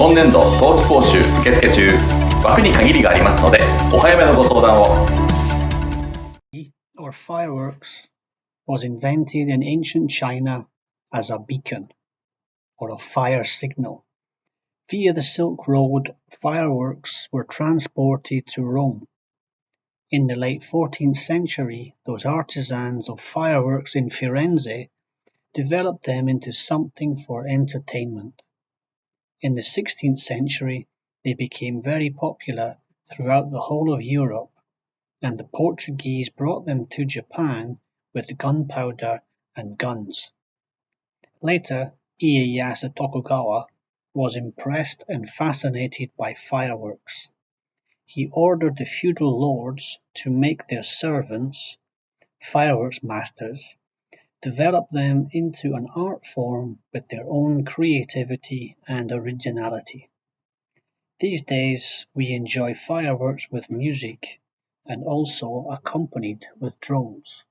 今年度冬季講習受付中。枠に限りがありますので、お早めのご相談を。Or fireworks was invented in ancient China as a beacon or a fire signal. Via the Silk Road, fireworks were transported to Rome. In the late 14th century, those artisans of fireworks in Firenze developed them into something for entertainment. In the 16th century, they became very popular throughout the whole of Europe, and the Portuguese brought them to Japan with gunpowder and guns. Later, Ieyasu Tokugawa was impressed and fascinated by fireworks. He ordered the feudal lords to make their servants, fireworks masters, develop them into an art form with their own creativity and originality. These days, we enjoy fireworks with music and also accompanied with drones.